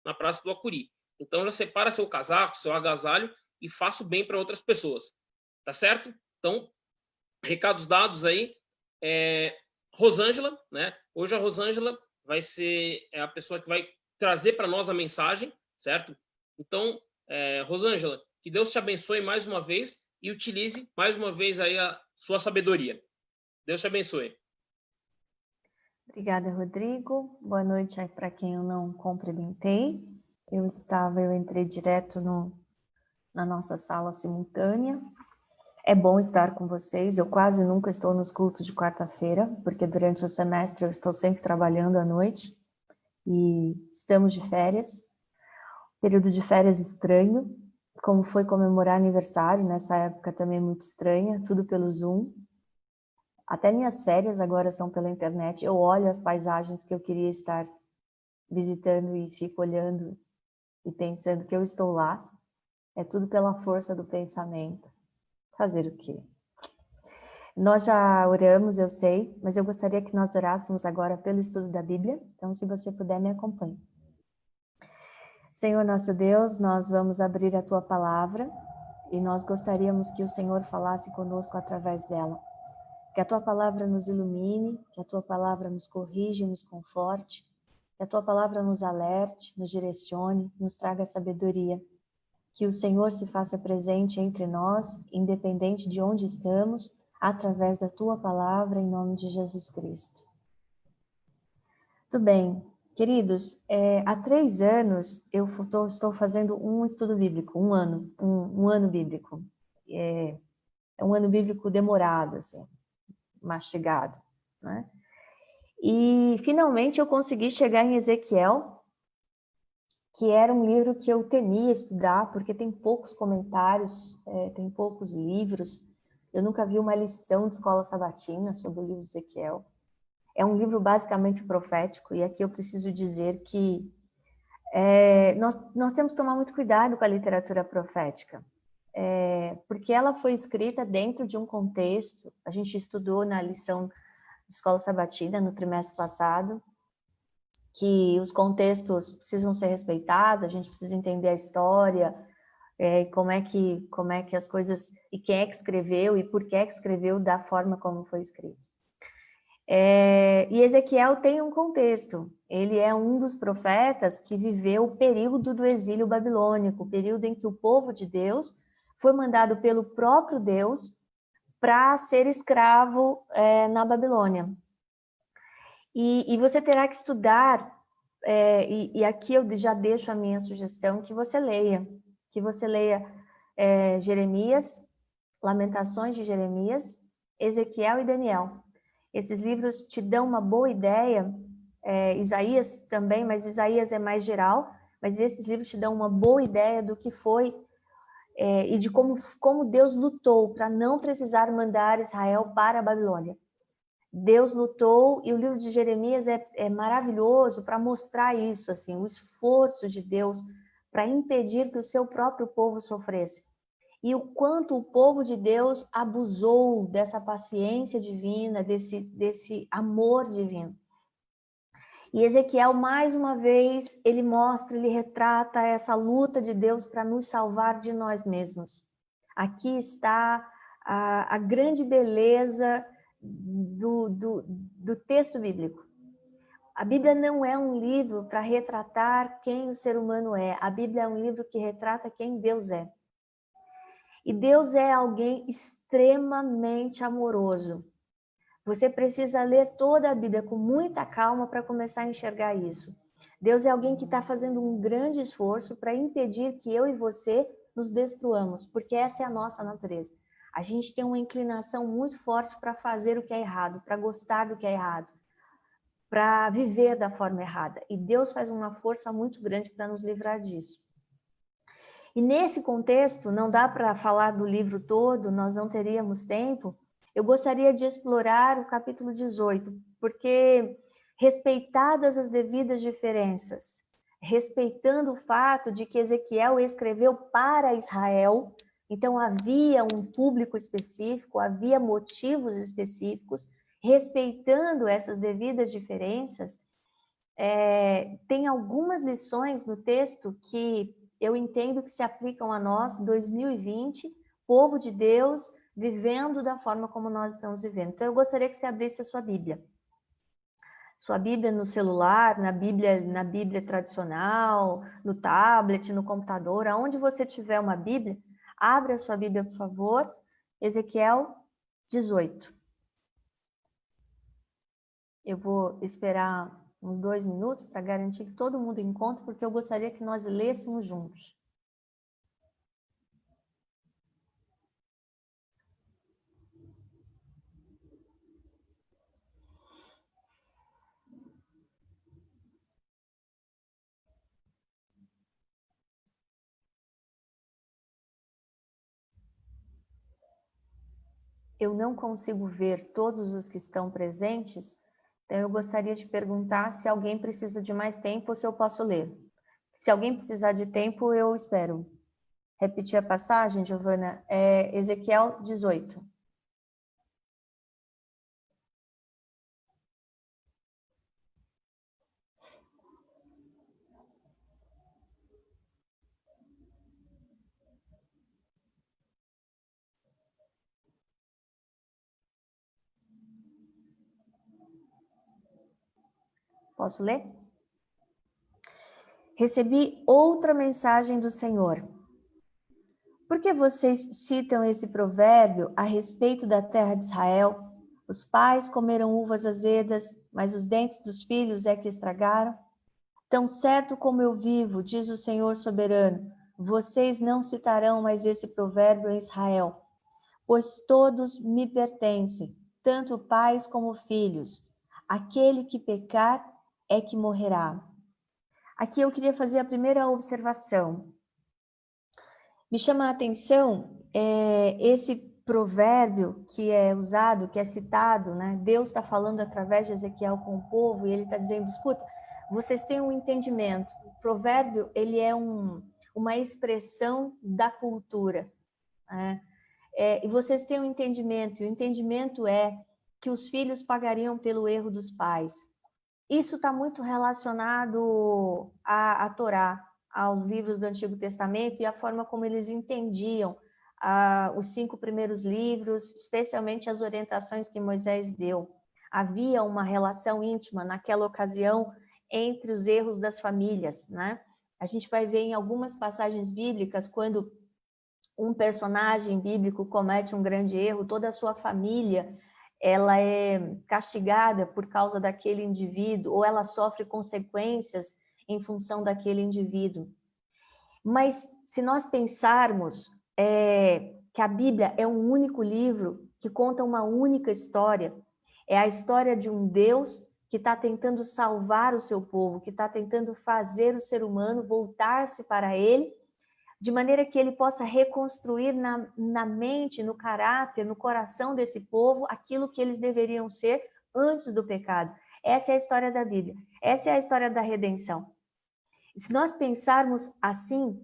na Praça do Acuri. Então já separa seu casaco, seu agasalho e faça o bem para outras pessoas. Tá certo? Então, recados dados aí. Rosângela, né? Hoje a Rosângela vai ser a pessoa que vai trazer para nós a mensagem, certo? Então, Rosângela, que Deus te abençoe mais uma vez e utilize mais uma vez aí a sua sabedoria. Deus te abençoe. Obrigada, Rodrigo. Boa noite para quem eu não cumprimentei. Eu entrei direto na nossa sala simultânea. É bom estar com vocês. Eu quase nunca estou nos cultos de quarta-feira, porque durante o semestre eu estou sempre trabalhando à noite e estamos de férias. Período de férias estranho, como foi comemorar aniversário, nessa época também muito estranha, tudo pelo Zoom. Até minhas férias agora são pela internet. Eu olho as paisagens que eu queria estar visitando e fico olhando e pensando que eu estou lá. É tudo pela força do pensamento. Fazer o quê? Nós já oramos, eu sei, mas eu gostaria que nós orássemos agora pelo estudo da Bíblia. Então, se você puder, me acompanhe. Senhor nosso Deus, nós vamos abrir a Tua Palavra e nós gostaríamos que o Senhor falasse conosco através dela. Que a Tua Palavra nos ilumine, que a Tua Palavra nos corrija e nos conforte, que a Tua Palavra nos alerte, nos direcione, nos traga sabedoria. Que o Senhor se faça presente entre nós, independente de onde estamos, através da Tua Palavra, em nome de Jesus Cristo. Tudo bem. Queridos, há 3 anos eu estou fazendo um estudo bíblico, um ano bíblico. É um ano bíblico demorado, assim, mastigado, né? E finalmente eu consegui chegar em Ezequiel, que era um livro que eu temia estudar, porque tem poucos comentários, tem poucos livros. Eu nunca vi uma lição de escola sabatina sobre o livro de Ezequiel. É um livro basicamente profético, e aqui eu preciso dizer que nós temos que tomar muito cuidado com a literatura profética, porque ela foi escrita dentro de um contexto. A gente estudou na lição de escola sabatina no trimestre passado, que os contextos precisam ser respeitados, a gente precisa entender a história, como é que as coisas, e quem é que escreveu, e por que é que escreveu da forma como foi escrito. E Ezequiel tem um contexto. Ele é um dos profetas que viveu o período do exílio babilônico, o período em que o povo de Deus foi mandado pelo próprio Deus para ser escravo na Babilônia. E você terá que estudar, e aqui eu já deixo a minha sugestão, que você leia Jeremias, Lamentações de Jeremias, Ezequiel e Daniel. Esses livros te dão uma boa ideia, Isaías também, mas Isaías é mais geral, mas esses livros te dão uma boa ideia do que foi e de como Deus lutou para não precisar mandar Israel para a Babilônia. Deus lutou, e o livro de Jeremias é maravilhoso para mostrar isso, assim, o esforço de Deus para impedir que o seu próprio povo sofresse. E o quanto o povo de Deus abusou dessa paciência divina, desse amor divino. E Ezequiel, mais uma vez, ele retrata essa luta de Deus para nos salvar de nós mesmos. Aqui está a grande beleza do texto bíblico. A Bíblia não é um livro para retratar quem o ser humano é. A Bíblia é um livro que retrata quem Deus é. E Deus é alguém extremamente amoroso. Você precisa ler toda a Bíblia com muita calma para começar a enxergar isso. Deus é alguém que está fazendo um grande esforço para impedir que eu e você nos destruamos, porque essa é a nossa natureza. A gente tem uma inclinação muito forte para fazer o que é errado, para gostar do que é errado, para viver da forma errada. E Deus faz uma força muito grande para nos livrar disso. E nesse contexto, não dá para falar do livro todo, nós não teríamos tempo. Eu gostaria de explorar o capítulo 18, porque respeitadas as devidas diferenças, respeitando o fato de que Ezequiel escreveu para Israel, então havia um público específico, havia motivos específicos, respeitando essas devidas diferenças, Tem algumas lições no texto que eu entendo que se aplicam a nós, 2020, povo de Deus, vivendo da forma como nós estamos vivendo. Então, eu gostaria que você abrisse a sua Bíblia. Sua Bíblia no celular, na Bíblia tradicional, no tablet, no computador, aonde você tiver uma Bíblia, abra a sua Bíblia, por favor. Ezequiel 18. Eu vou esperar uns 2 minutos para garantir que todo mundo encontre, porque eu gostaria que nós lêssemos juntos. Eu não consigo ver todos os que estão presentes, então eu gostaria de perguntar se alguém precisa de mais tempo ou se eu posso ler. Se alguém precisar de tempo, eu espero. Repetir a passagem, Giovana? Ezequiel 18. Posso ler? Recebi outra mensagem do Senhor. Por que vocês citam esse provérbio a respeito da terra de Israel? Os pais comeram uvas azedas, mas os dentes dos filhos é que estragaram? Tão certo como eu vivo, diz o Senhor soberano, vocês não citarão mais esse provérbio em Israel, pois todos me pertencem, tanto pais como filhos. Aquele que pecar é que morrerá. Aqui eu queria fazer a primeira observação. Me chama a atenção esse provérbio que é usado, que é citado, né? Deus está falando através de Ezequiel com o povo e ele está dizendo, escuta, vocês têm um entendimento. O provérbio, ele é uma expressão da cultura, né? E vocês têm um entendimento, e o entendimento é que os filhos pagariam pelo erro dos pais. Isso está muito relacionado à Torá, aos livros do Antigo Testamento e a forma como eles entendiam os 5 primeiros livros, especialmente as orientações que Moisés deu. Havia uma relação íntima naquela ocasião entre os erros das famílias, né? A gente vai ver em algumas passagens bíblicas, quando um personagem bíblico comete um grande erro, toda a sua família ela é castigada por causa daquele indivíduo, ou ela sofre consequências em função daquele indivíduo. Mas se nós pensarmos que a Bíblia é um único livro que conta uma única história, é a história de um Deus que está tentando salvar o seu povo, que está tentando fazer o ser humano voltar-se para ele, de maneira que ele possa reconstruir na mente, no caráter, no coração desse povo, aquilo que eles deveriam ser antes do pecado. Essa é a história da Bíblia. Essa é a história da redenção. E se nós pensarmos assim,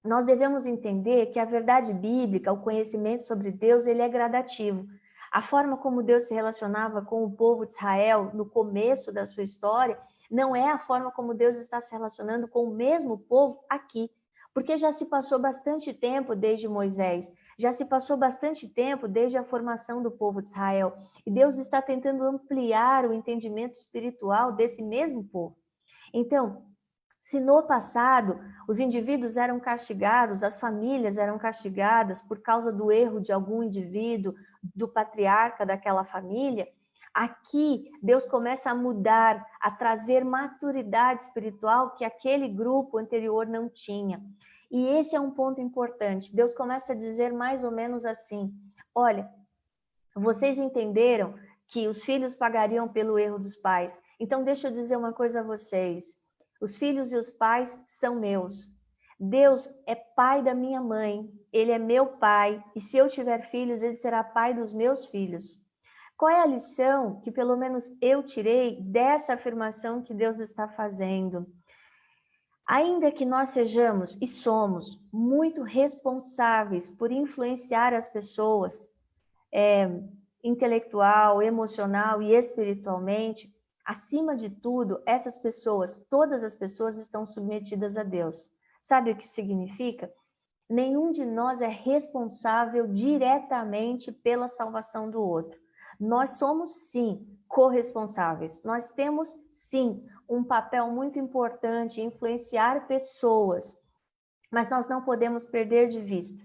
nós devemos entender que a verdade bíblica, o conhecimento sobre Deus, ele é gradativo. A forma como Deus se relacionava com o povo de Israel no começo da sua história, não é a forma como Deus está se relacionando com o mesmo povo aqui. Porque já se passou bastante tempo desde Moisés, já se passou bastante tempo desde a formação do povo de Israel. E Deus está tentando ampliar o entendimento espiritual desse mesmo povo. Então, se no passado os indivíduos eram castigados, as famílias eram castigadas por causa do erro de algum indivíduo, do patriarca daquela família, aqui Deus começa a mudar, a trazer maturidade espiritual que aquele grupo anterior não tinha. E esse é um ponto importante. Deus começa a dizer mais ou menos assim: olha, vocês entenderam que os filhos pagariam pelo erro dos pais. Então deixa eu dizer uma coisa a vocês. Os filhos e os pais são meus. Deus é pai da minha mãe, ele é meu pai, e se eu tiver filhos, ele será pai dos meus filhos. Qual é a lição que pelo menos eu tirei dessa afirmação que Deus está fazendo? Ainda que nós sejamos e somos muito responsáveis por influenciar as pessoas, intelectual, emocional e espiritualmente, Acima de tudo, essas pessoas, todas as pessoas estão submetidas a Deus. Sabe o que significa? Nenhum de nós é responsável diretamente pela salvação do outro. Nós somos, sim, corresponsáveis. Nós temos, sim, um papel muito importante em influenciar pessoas. Mas nós não podemos perder de vista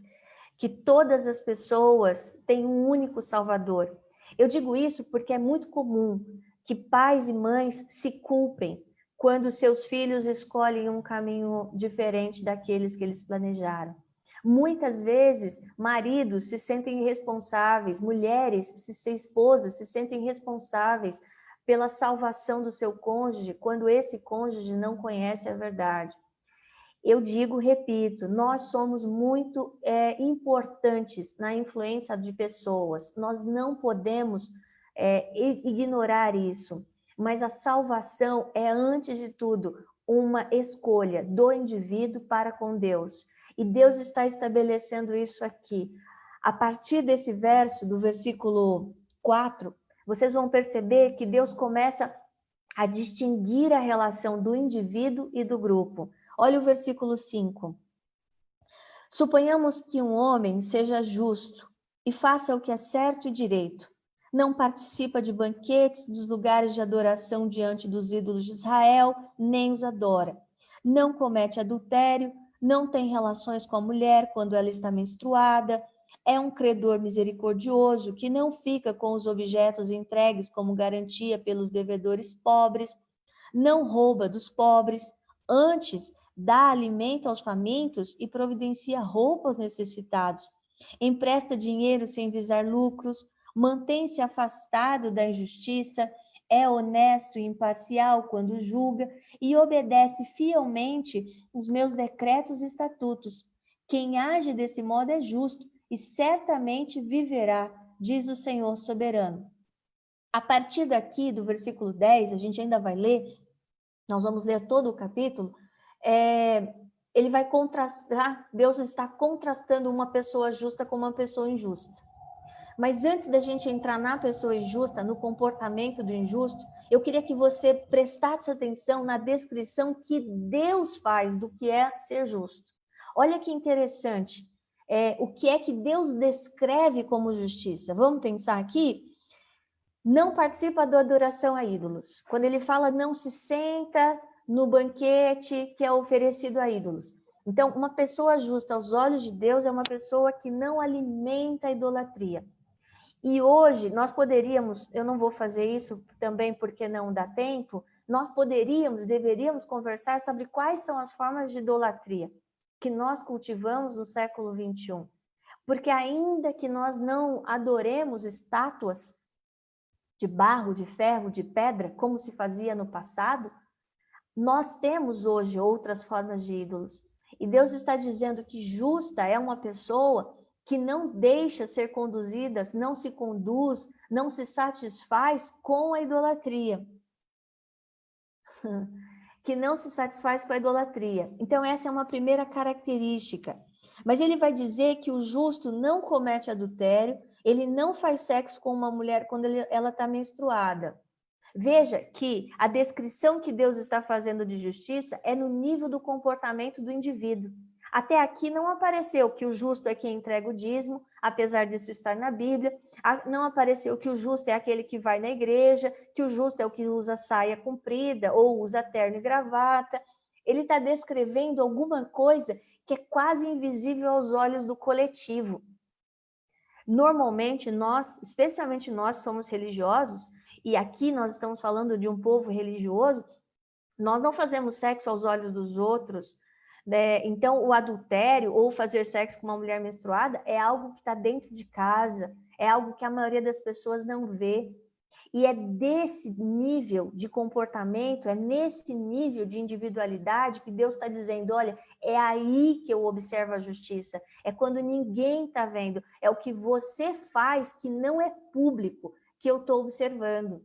que todas as pessoas têm um único Salvador. Eu digo isso porque é muito comum que pais e mães se culpem quando seus filhos escolhem um caminho diferente daqueles que eles planejaram. Muitas vezes, maridos se sentem responsáveis, mulheres, esposas, se sentem responsáveis pela salvação do seu cônjuge quando esse cônjuge não conhece a verdade. Eu digo, repito, nós somos muito importantes na influência de pessoas. Nós não podemos ignorar isso. Mas a salvação é, antes de tudo, uma escolha do indivíduo para com Deus. E Deus está estabelecendo isso aqui. A partir desse verso, do versículo 4, vocês vão perceber que Deus começa a distinguir a relação do indivíduo e do grupo. Olha o versículo 5. Suponhamos que um homem seja justo e faça o que é certo e direito. Não participa de banquetes dos lugares de adoração diante dos ídolos de Israel, nem os adora. Não comete adultério, não tem relações com a mulher quando ela está menstruada. É um credor misericordioso que não fica com os objetos entregues como garantia pelos devedores pobres. Não rouba dos pobres, antes dá alimento aos famintos e providencia roupa aos necessitados. Empresta dinheiro sem visar lucros, mantém-se afastado da injustiça, é honesto e imparcial quando julga e obedece fielmente os meus decretos e estatutos. Quem age desse modo é justo e certamente viverá, diz o Senhor soberano. A partir daqui, do versículo 10, a gente ainda vai ler, nós vamos ler todo o capítulo, ele vai contrastar, Deus está contrastando uma pessoa justa com uma pessoa injusta. Mas antes da gente entrar na pessoa injusta, no comportamento do injusto, eu queria que você prestasse atenção na descrição que Deus faz do que é ser justo. Olha que interessante, o que é que Deus descreve como justiça. Vamos pensar aqui? Não participa da adoração a ídolos. Quando ele fala não se senta no banquete que é oferecido a ídolos. Então, uma pessoa justa aos olhos de Deus é uma pessoa que não alimenta a idolatria. E hoje nós poderíamos, eu não vou fazer isso também porque não dá tempo, nós deveríamos conversar sobre quais são as formas de idolatria que nós cultivamos no século 21. Porque ainda que nós não adoremos estátuas de barro, de ferro, de pedra, como se fazia no passado, nós temos hoje outras formas de ídolos. E Deus está dizendo que justa é uma pessoa que não deixa ser conduzida, não se conduz, não se satisfaz com a idolatria. Que não se satisfaz com a idolatria. Então, essa é uma primeira característica. Mas ele vai dizer que o justo não comete adultério, ele não faz sexo com uma mulher quando ela está menstruada. Veja que a descrição que Deus está fazendo de justiça é no nível do comportamento do indivíduo. Até aqui não apareceu que o justo é quem entrega o dízimo, apesar disso estar na Bíblia. Não apareceu que o justo é aquele que vai na igreja, que o justo é o que usa saia comprida ou usa terno e gravata. Ele está descrevendo alguma coisa que é quase invisível aos olhos do coletivo. Normalmente nós, especialmente nós somos religiosos, e aqui nós estamos falando de um povo religioso, nós não fazemos sexo aos olhos dos outros, né? Então o adultério ou fazer sexo com uma mulher menstruada é algo que está dentro de casa, é algo que a maioria das pessoas não vê. E é desse nível de comportamento, é nesse nível de individualidade que Deus está dizendo, olha, é aí que eu observo a justiça, é quando ninguém está vendo, é o que você faz que não é público, que eu estou observando.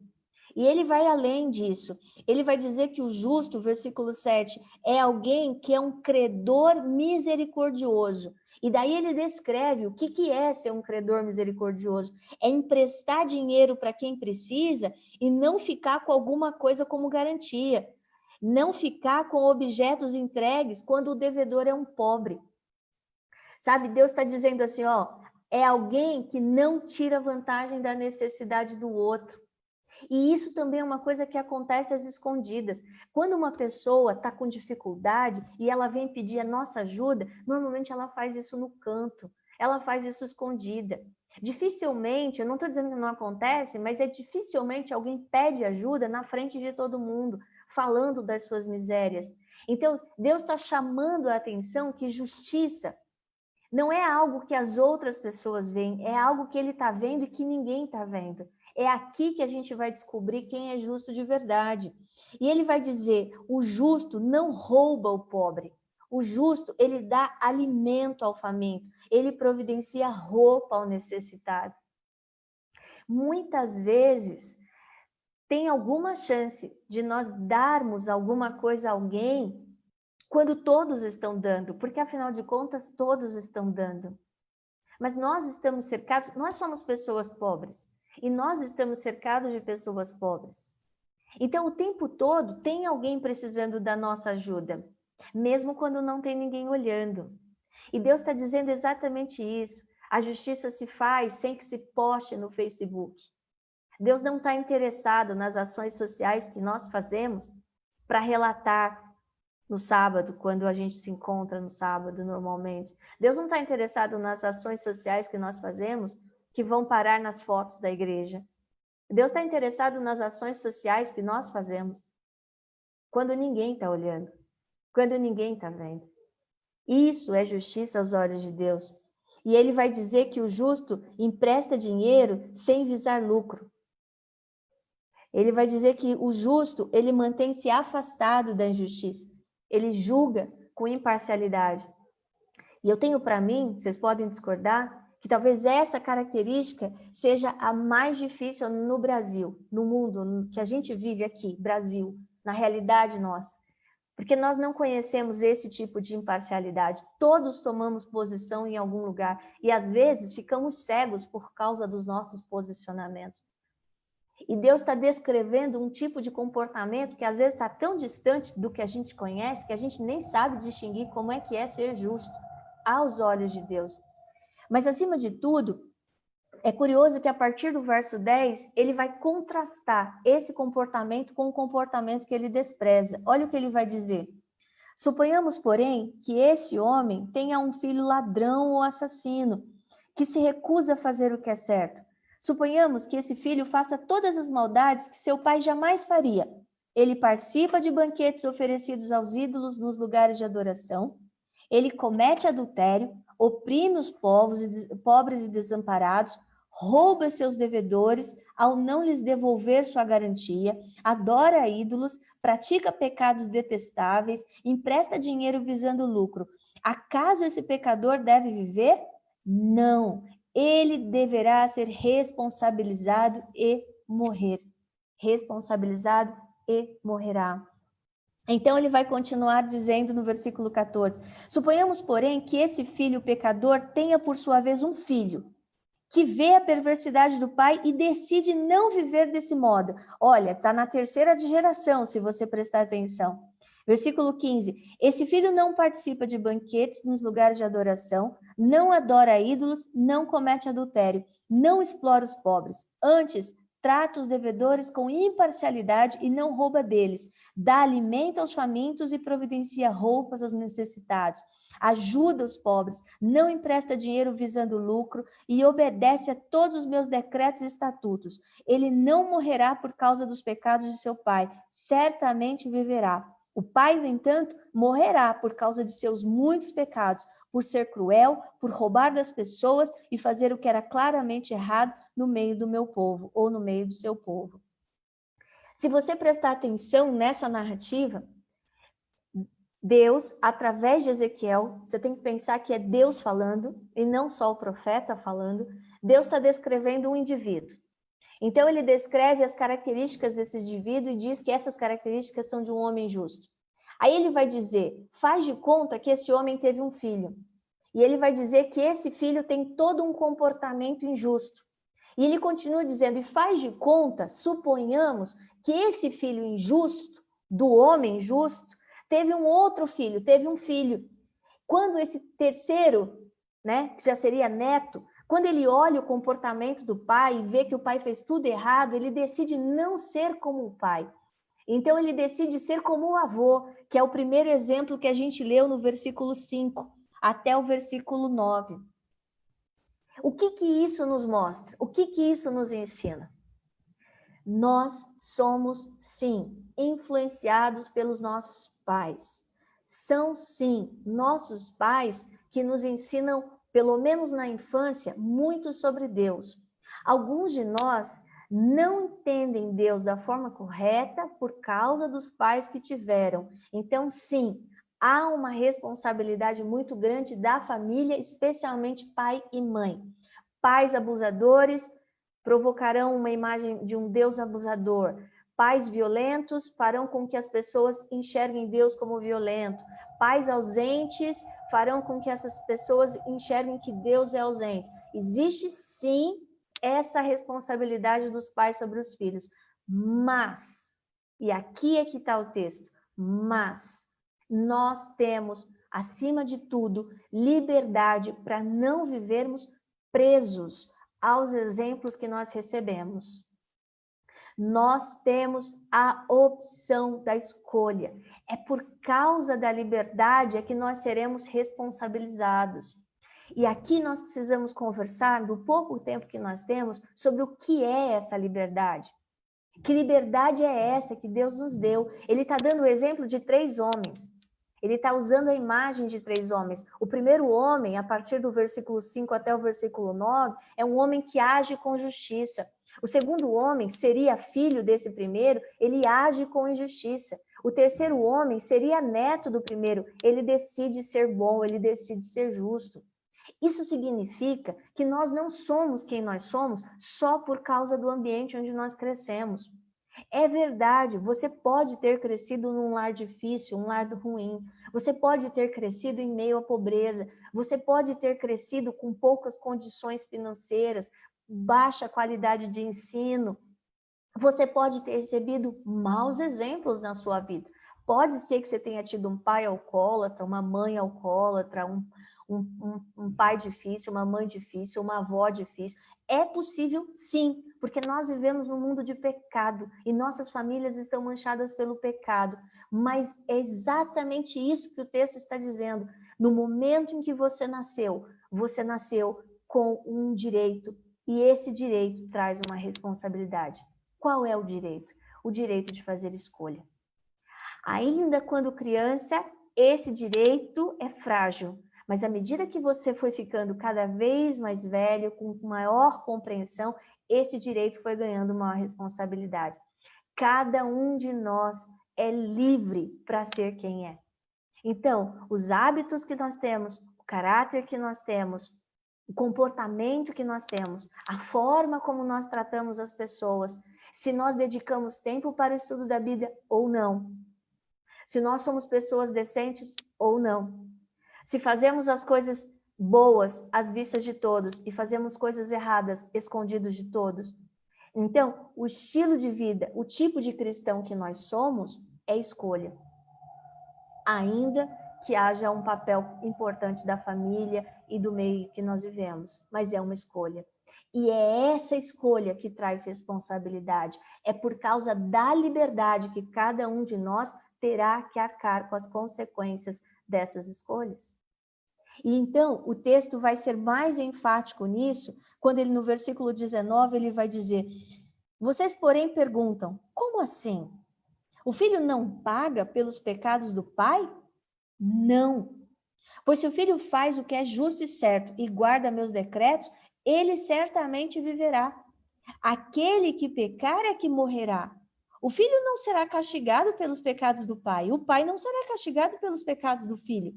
E ele vai além disso. Ele vai dizer que o justo, versículo 7, é alguém que é um credor misericordioso. E daí ele descreve o que é ser um credor misericordioso. É emprestar dinheiro para quem precisa e não ficar com alguma coisa como garantia. Não ficar com objetos entregues quando o devedor é um pobre. Sabe, Deus está dizendo assim, ó, é alguém que não tira vantagem da necessidade do outro. E isso também é uma coisa que acontece às escondidas. Quando uma pessoa está com dificuldade e ela vem pedir a nossa ajuda, normalmente ela faz isso no canto, ela faz isso escondida. Dificilmente, eu não estou dizendo que não acontece, mas dificilmente alguém pede ajuda na frente de todo mundo, falando das suas misérias. Então, Deus está chamando a atenção que justiça não é algo que as outras pessoas veem, é algo que ele está vendo e que ninguém está vendo. É aqui que a gente vai descobrir quem é justo de verdade. E ele vai dizer, o justo não rouba o pobre. O justo, ele dá alimento ao faminto. Ele providencia roupa ao necessitado. Muitas vezes, tem alguma chance de nós darmos alguma coisa a alguém quando todos estão dando, porque afinal de contas todos estão dando. Mas nós estamos cercados, nós somos pessoas pobres, e nós estamos cercados de pessoas pobres. Então o tempo todo tem alguém precisando da nossa ajuda, mesmo quando não tem ninguém olhando. E Deus está dizendo exatamente isso. A justiça se faz sem que se poste no Facebook. Deus não está interessado nas ações sociais que nós fazemos para relatar no sábado, quando a gente se encontra no sábado normalmente. Deus não está interessado nas ações sociais que nós fazemos que vão parar nas fotos da igreja. Deus está interessado nas ações sociais que nós fazemos quando ninguém está olhando, quando ninguém está vendo. Isso é justiça aos olhos de Deus. E ele vai dizer que o justo empresta dinheiro sem visar lucro. Ele vai dizer que o justo, ele mantém-se afastado da injustiça. Ele julga com imparcialidade. E eu tenho para mim, vocês podem discordar, que talvez essa característica seja a mais difícil no Brasil, no mundo que a gente vive aqui, Brasil, na realidade nossa. Porque nós não conhecemos esse tipo de imparcialidade. Todos tomamos posição em algum lugar e às vezes ficamos cegos por causa dos nossos posicionamentos. E Deus está descrevendo um tipo de comportamento que às vezes está tão distante do que a gente conhece que a gente nem sabe distinguir como é que é ser justo aos olhos de Deus. Mas, acima de tudo, é curioso que a partir do verso 10, ele vai contrastar esse comportamento com o comportamento que ele despreza. Olha o que ele vai dizer. Suponhamos, porém, que esse homem tenha um filho ladrão ou assassino, que se recusa a fazer o que é certo. Suponhamos que esse filho faça todas as maldades que seu pai jamais faria. Ele participa de banquetes oferecidos aos ídolos nos lugares de adoração. Ele comete adultério, oprime os pobres e desamparados, rouba seus devedores ao não lhes devolver sua garantia, adora ídolos, pratica pecados detestáveis, empresta dinheiro visando lucro. Acaso esse pecador deve viver? Não. Ele deverá ser responsabilizado e morrer. Responsabilizado e morrerá. Então ele vai continuar dizendo no versículo 14, suponhamos, porém, que esse filho pecador tenha por sua vez um filho, que vê a perversidade do pai e decide não viver desse modo. Olha, está na terceira geração, se você prestar atenção. Versículo 15, esse filho não participa de banquetes nos lugares de adoração, não adora ídolos, não comete adultério, não explora os pobres. Antes, trata os devedores com imparcialidade e não rouba deles. Dá alimento aos famintos e providencia roupas aos necessitados. Ajuda os pobres, não empresta dinheiro visando lucro e obedece a todos os meus decretos e estatutos. Ele não morrerá por causa dos pecados de seu pai, certamente viverá. O pai, no entanto, morrerá por causa de seus muitos pecados, por ser cruel, por roubar das pessoas e fazer o que era claramente errado no meio do meu povo, ou no meio do seu povo. Se você prestar atenção nessa narrativa, Deus, através de Ezequiel, você tem que pensar que é Deus falando, e não só o profeta falando, Deus está descrevendo um indivíduo. Então, ele descreve as características desse indivíduo e diz que essas características são de um homem justo. Aí ele vai dizer, faz de conta que esse homem teve um filho. E ele vai dizer que esse filho tem todo um comportamento injusto. E ele continua dizendo, e faz de conta, suponhamos, que esse filho injusto, do homem justo, teve um outro filho, teve um filho. Quando esse terceiro, né, que já seria neto, quando ele olha o comportamento do pai e vê que o pai fez tudo errado, ele decide não ser como o pai. Então, ele decide ser como o avô, que é o primeiro exemplo que a gente leu no versículo 5, até o versículo 9. O que isso nos mostra? O que isso nos ensina? Nós somos, sim, influenciados pelos nossos pais. São, sim, nossos pais que nos ensinam, pelo menos na infância, muito sobre Deus. Alguns de nós não entendem Deus da forma correta por causa dos pais que tiveram. Então, sim, há uma responsabilidade muito grande da família, especialmente pai e mãe. Pais abusadores provocarão uma imagem de um Deus abusador. Pais violentos farão com que as pessoas enxerguem Deus como violento. Pais ausentes farão com que essas pessoas enxerguem que Deus é ausente. Existe, sim, essa responsabilidade dos pais sobre os filhos. Mas, e aqui é que está o texto, mas nós temos, acima de tudo, liberdade para não vivermos presos aos exemplos que nós recebemos. Nós temos a opção da escolha. É por causa da liberdade é que nós seremos responsabilizados. E aqui nós precisamos conversar, no pouco tempo que nós temos, sobre o que é essa liberdade. Que liberdade é essa que Deus nos deu? Ele está dando o exemplo de 3 homens. Ele está usando a imagem de 3 homens. O primeiro homem, a partir do versículo 5 até o versículo 9, é um homem que age com justiça. O segundo homem seria filho desse primeiro, ele age com injustiça. O terceiro homem seria neto do primeiro, ele decide ser bom, ele decide ser justo. Isso significa que nós não somos quem nós somos só por causa do ambiente onde nós crescemos. É verdade, você pode ter crescido num lar difícil, um lar ruim. Você pode ter crescido em meio à pobreza. Você pode ter crescido com poucas condições financeiras, baixa qualidade de ensino. Você pode ter recebido maus exemplos na sua vida. Pode ser que você tenha tido um pai alcoólatra, uma mãe alcoólatra, um pai difícil, uma mãe difícil, uma avó difícil. É possível, sim, porque nós vivemos num mundo de pecado e nossas famílias estão manchadas pelo pecado. Mas é exatamente isso que o texto está dizendo. No momento em que você nasceu com um direito e esse direito traz uma responsabilidade. Qual é o direito? O direito de fazer escolha. Ainda quando criança, esse direito é frágil. Mas à medida que você foi ficando cada vez mais velho, com maior compreensão, esse direito foi ganhando maior responsabilidade. Cada um de nós é livre para ser quem é. Então, os hábitos que nós temos, o caráter que nós temos, o comportamento que nós temos, a forma como nós tratamos as pessoas, se nós dedicamos tempo para o estudo da Bíblia ou não, se nós somos pessoas decentes ou não, se fazemos as coisas boas às vistas de todos e fazemos coisas erradas escondidos de todos. Então, o estilo de vida, o tipo de cristão que nós somos é escolha. Ainda que haja um papel importante da família e do meio que nós vivemos, mas é uma escolha. E é essa escolha que traz responsabilidade. É por causa da liberdade que cada um de nós terá que arcar com as consequências dessas escolhas. E então, o texto vai ser mais enfático nisso, quando ele no versículo 19, ele vai dizer: vocês, porém, perguntam, como assim? O filho não paga pelos pecados do pai? Não. Pois se o filho faz o que é justo e certo e guarda meus decretos, ele certamente viverá. Aquele que pecar é que morrerá. O filho não será castigado pelos pecados do pai, o pai não será castigado pelos pecados do filho.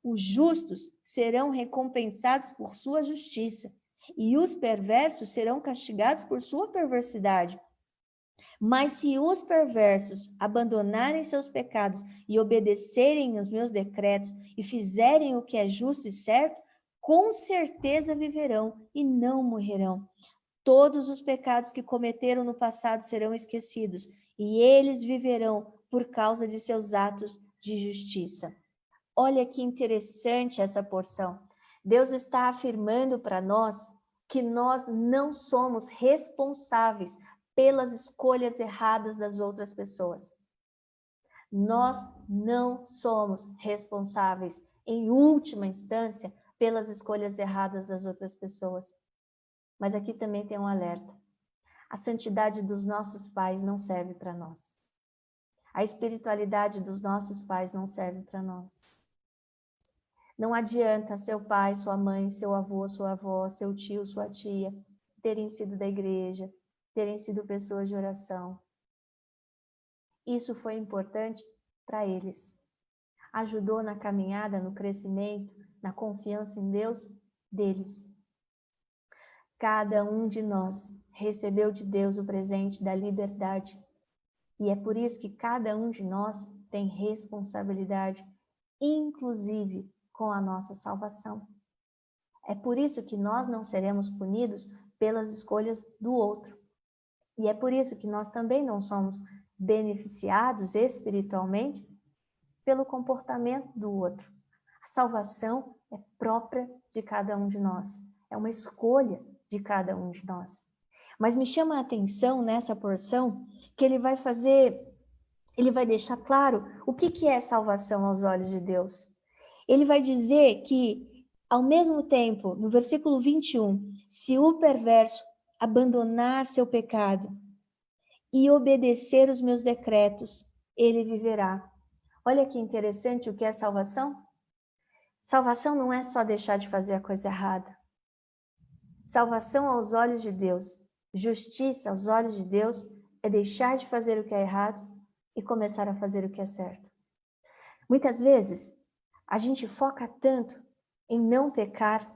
Os justos serão recompensados por sua justiça e os perversos serão castigados por sua perversidade. Mas se os perversos abandonarem seus pecados e obedecerem os meus decretos e fizerem o que é justo e certo, com certeza viverão e não morrerão. Todos os pecados que cometeram no passado serão esquecidos e eles viverão por causa de seus atos de justiça. Olha que interessante essa porção. Deus está afirmando para nós que nós não somos responsáveis pelas escolhas erradas das outras pessoas. Nós não somos responsáveis, em última instância, pelas escolhas erradas das outras pessoas. Mas aqui também tem um alerta. A santidade dos nossos pais não serve para nós. A espiritualidade dos nossos pais não serve para nós. Não adianta seu pai, sua mãe, seu avô, sua avó, seu tio, sua tia terem sido da igreja, terem sido pessoas de oração. Isso foi importante para eles. Ajudou na caminhada, no crescimento, na confiança em Deus deles. Cada um de nós recebeu de Deus o presente da liberdade. E é por isso que cada um de nós tem responsabilidade, inclusive com a nossa salvação. É por isso que nós não seremos punidos pelas escolhas do outro. E é por isso que nós também não somos beneficiados espiritualmente pelo comportamento do outro. A salvação é própria de cada um de nós. É uma escolha de cada um de nós. Mas me chama a atenção nessa porção que ele vai deixar claro o que é salvação aos olhos de Deus. Ele vai dizer que, ao mesmo tempo, no versículo 21, se o perverso abandonar seu pecado e obedecer os meus decretos, ele viverá. Olha que interessante o que é salvação. Salvação não é só deixar de fazer a coisa errada. Salvação aos olhos de Deus, justiça aos olhos de Deus, é deixar de fazer o que é errado e começar a fazer o que é certo. Muitas vezes, a gente foca tanto em não pecar,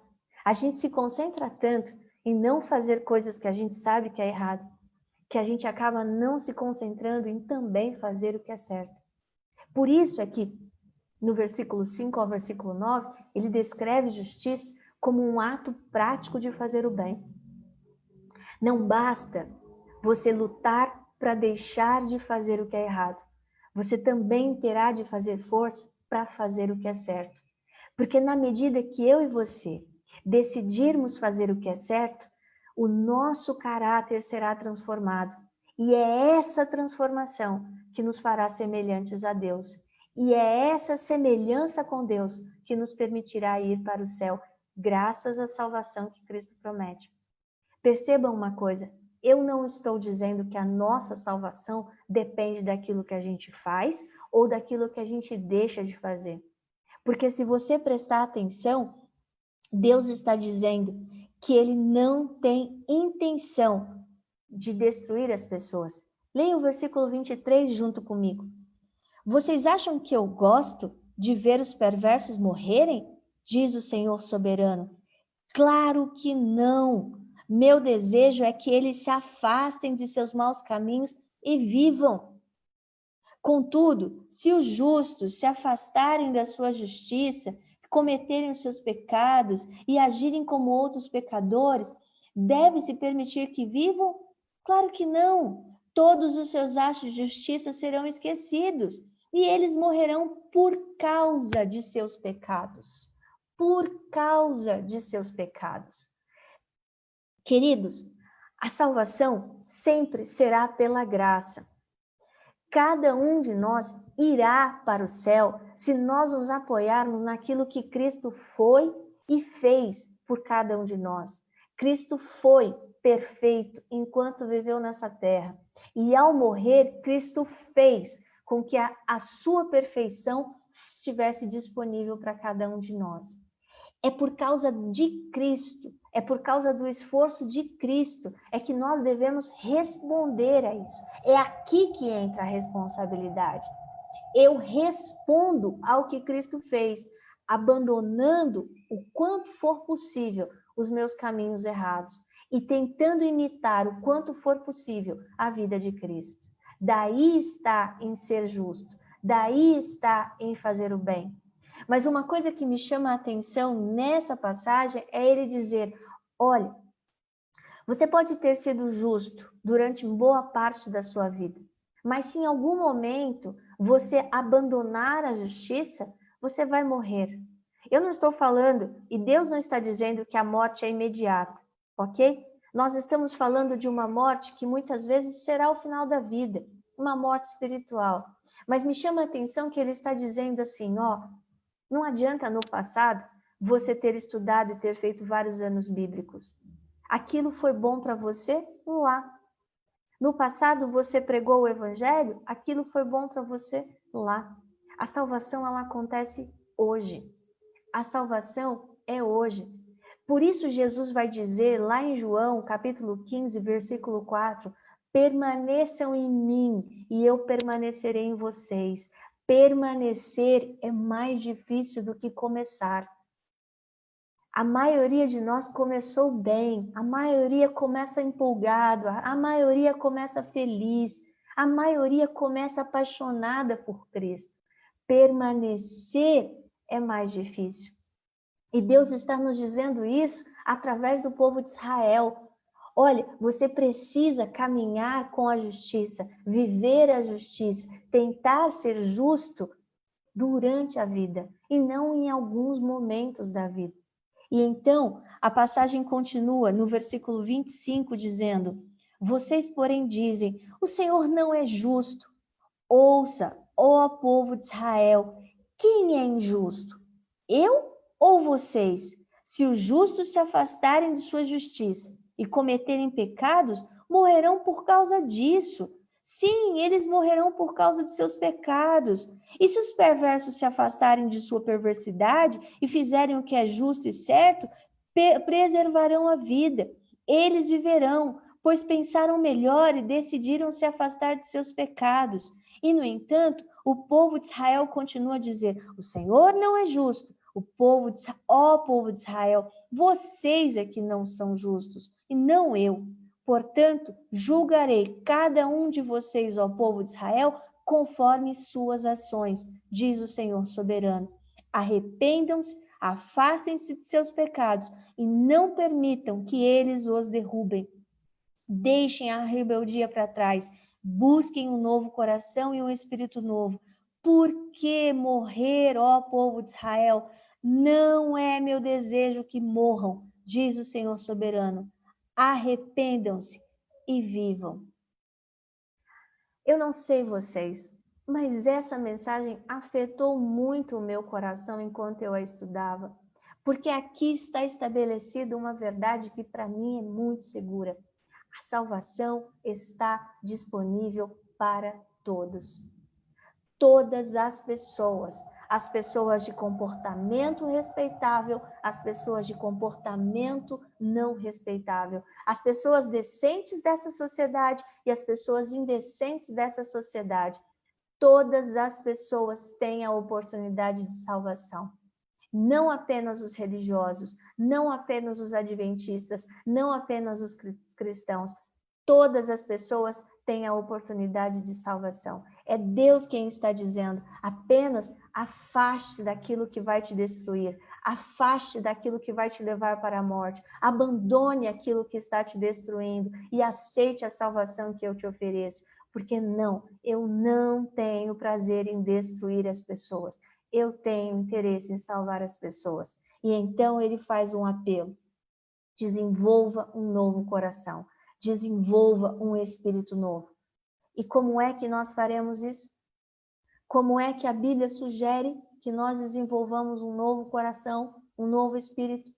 a gente se concentra tanto em não fazer coisas que a gente sabe que é errado, que a gente acaba não se concentrando em também fazer o que é certo. Por isso é que, no versículo 5 ao versículo 9, ele descreve justiça como um ato prático de fazer o bem. Não basta você lutar para deixar de fazer o que é errado. Você também terá de fazer força para fazer o que é certo. Porque na medida que eu e você decidirmos fazer o que é certo, o nosso caráter será transformado. E é essa transformação que nos fará semelhantes a Deus. E é essa semelhança com Deus que nos permitirá ir para o céu, graças à salvação que Cristo promete. Percebam uma coisa, eu não estou dizendo que a nossa salvação depende daquilo que a gente faz ou daquilo que a gente deixa de fazer. Porque se você prestar atenção, Deus está dizendo que Ele não tem intenção de destruir as pessoas. Leia o versículo 23 junto comigo. Vocês acham que eu gosto de ver os perversos morrerem? Diz o Senhor soberano. Claro que não. Meu desejo é que eles se afastem de seus maus caminhos e vivam. Contudo, se os justos se afastarem da sua justiça, cometerem os seus pecados e agirem como outros pecadores, deve-se permitir que vivam? Claro que não. Todos os seus atos de justiça serão esquecidos e eles morrerão por causa de seus pecados. Por causa de seus pecados. Queridos, a salvação sempre será pela graça. Cada um de nós irá para o céu se nós nos apoiarmos naquilo que Cristo foi e fez por cada um de nós. Cristo foi perfeito enquanto viveu nessa terra. E ao morrer, Cristo fez com que a sua perfeição estivesse disponível para cada um de nós. É por causa de Cristo, é por causa do esforço de Cristo, é que nós devemos responder a isso. É aqui que entra a responsabilidade. Eu respondo ao que Cristo fez. abandonando o quanto for possível os meus caminhos errados e tentando imitar o quanto for possível a vida de Cristo. Daí está em ser justo, daí está em fazer o bem. Mas uma coisa que me chama a atenção nessa passagem é ele dizer, olha, você pode ter sido justo durante boa parte da sua vida, mas se em algum momento você abandonar a justiça, você vai morrer. Eu não estou falando, e Deus não está dizendo que a morte é imediata, ok? Nós estamos falando de uma morte que muitas vezes será o final da vida, uma morte espiritual. Mas me chama a atenção que ele está dizendo assim, ó, não adianta no passado você ter estudado e ter feito vários anos bíblicos. Aquilo foi bom para você lá. No passado você pregou o evangelho, aquilo foi bom para você lá. A salvação ela acontece hoje. A salvação é hoje. Por isso Jesus vai dizer lá em João, capítulo 15, versículo 4, permaneçam em mim e eu permanecerei em vocês. Permanecer é mais difícil do que começar. A maioria de nós começou bem, a maioria começa empolgado, a maioria começa feliz, a maioria começa apaixonada por Cristo. Permanecer é mais difícil. E Deus está nos dizendo isso através do povo de Israel. Olha, você precisa caminhar com a justiça, viver a justiça, tentar ser justo durante a vida e não em alguns momentos da vida. E então, a passagem continua no versículo 25, dizendo, vocês, porém, dizem, o Senhor não é justo. Ouça, ó povo de Israel, quem é injusto? Eu ou vocês? Se os justos se afastarem de sua justiça e cometerem pecados, morrerão por causa disso. Sim, eles morrerão por causa de seus pecados. E se os perversos se afastarem de sua perversidade e fizerem o que é justo e certo, preservarão a vida. Eles viverão, pois pensaram melhor e decidiram se afastar de seus pecados. E, no entanto, o povo de Israel continua a dizer, o Senhor não é justo. Ó povo de Israel, vocês é que não são justos, e não eu. Portanto, julgarei cada um de vocês, ó povo de Israel, conforme suas ações, diz o Senhor soberano. Arrependam-se, afastem-se de seus pecados e não permitam que eles os derrubem. Deixem a rebeldia para trás, busquem um novo coração e um espírito novo. Por que morrer, ó povo de Israel? Não é meu desejo que morram, diz o Senhor soberano. Arrependam-se e vivam. Eu não sei vocês, mas essa mensagem afetou muito o meu coração enquanto eu a estudava, porque aqui está estabelecida uma verdade que para mim é muito segura. A salvação está disponível para todos. Todas as pessoas de comportamento respeitável, as pessoas de comportamento não respeitável, as pessoas decentes dessa sociedade e as pessoas indecentes dessa sociedade. Todas as pessoas têm a oportunidade de salvação. Não apenas os religiosos, não apenas os adventistas, não apenas os cristãos. Todas as pessoas têm a oportunidade de salvação. É Deus quem está dizendo, apenas afaste daquilo que vai te destruir, afaste daquilo que vai te levar para a morte, abandone aquilo que está te destruindo e aceite a salvação que eu te ofereço. Porque não, eu não tenho prazer em destruir as pessoas. Eu tenho interesse em salvar as pessoas. E então ele faz um apelo. Desenvolva um novo coração. Desenvolva um espírito novo. E como é que nós faremos isso? Como é que a Bíblia sugere que nós desenvolvamos um novo coração, um novo espírito?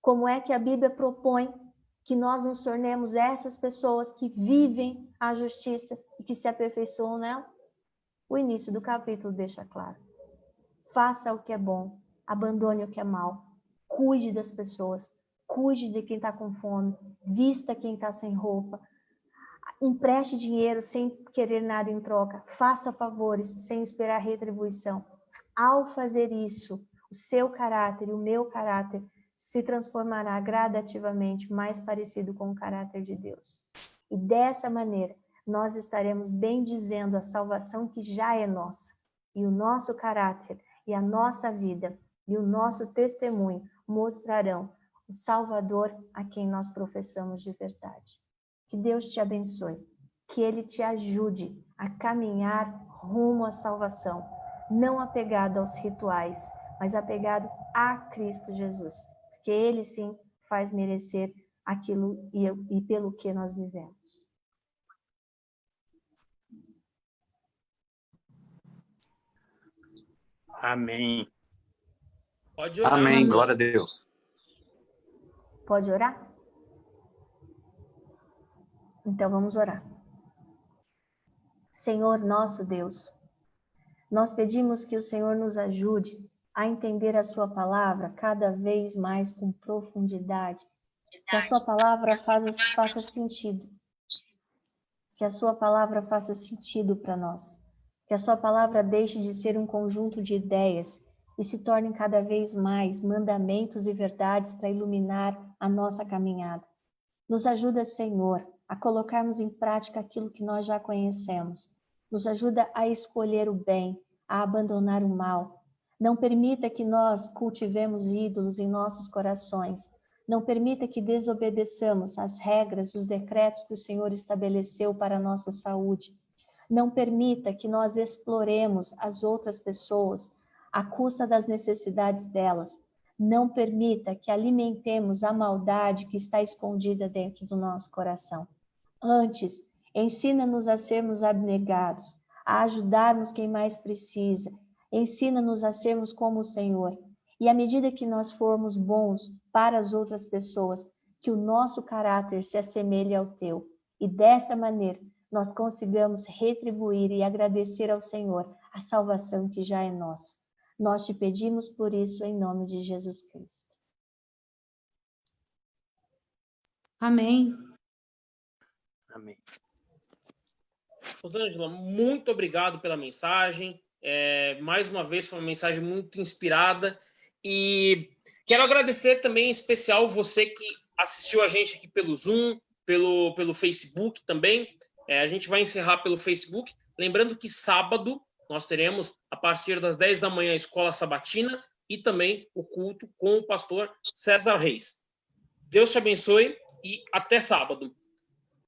Como é que a Bíblia propõe que nós nos tornemos essas pessoas que vivem a justiça e que se aperfeiçoam nela? O início do capítulo deixa claro. Faça o que é bom, abandone o que é mal, cuide das pessoas, cuide de quem está com fome, vista quem está sem roupa, empreste dinheiro sem querer nada em troca, faça favores sem esperar retribuição. Ao fazer isso, o seu caráter e o meu caráter se transformará gradativamente mais parecido com o caráter de Deus. E dessa maneira, nós estaremos bendizendo a salvação que já é nossa. E o nosso caráter e a nossa vida e o nosso testemunho mostrarão o Salvador a quem nós professamos de verdade. Que Deus te abençoe, que Ele te ajude a caminhar rumo à salvação, não apegado aos rituais, mas apegado a Cristo Jesus, porque Ele sim faz merecer aquilo e pelo que nós vivemos. Amém. Pode orar. Amém. Glória a Deus. Pode orar? Então vamos orar. Senhor nosso Deus, nós pedimos que o Senhor nos ajude a entender a sua palavra cada vez mais com profundidade, que a sua palavra faça sentido, que a sua palavra faça sentido para nós, que a sua palavra deixe de ser um conjunto de ideias e se torne cada vez mais mandamentos e verdades para iluminar a nossa caminhada. Nos ajuda, Senhor, a colocarmos em prática aquilo que nós já conhecemos. Nos ajuda a escolher o bem, a abandonar o mal. Não permita que nós cultivemos ídolos em nossos corações. Não permita que desobedeçamos as regras, os decretos que o Senhor estabeleceu para a nossa saúde. Não permita que nós exploremos as outras pessoas à custa das necessidades delas. Não permita que alimentemos a maldade que está escondida dentro do nosso coração. Antes, ensina-nos a sermos abnegados, a ajudarmos quem mais precisa. Ensina-nos a sermos como o Senhor. E à medida que nós formos bons para as outras pessoas, que o nosso caráter se assemelhe ao teu. E dessa maneira, nós consigamos retribuir e agradecer ao Senhor a salvação que já é nossa. Nós te pedimos por isso em nome de Jesus Cristo. Amém. Amém. Rosângela, muito obrigado pela mensagem. Mais uma vez, foi uma mensagem muito inspirada. E quero agradecer também, em especial, você que assistiu a gente aqui pelo Zoom, pelo Facebook também. A gente vai encerrar pelo Facebook. Lembrando que sábado nós teremos, a partir das 10 da manhã, a Escola Sabatina e também o culto com o pastor César Reis. Deus te abençoe e até sábado.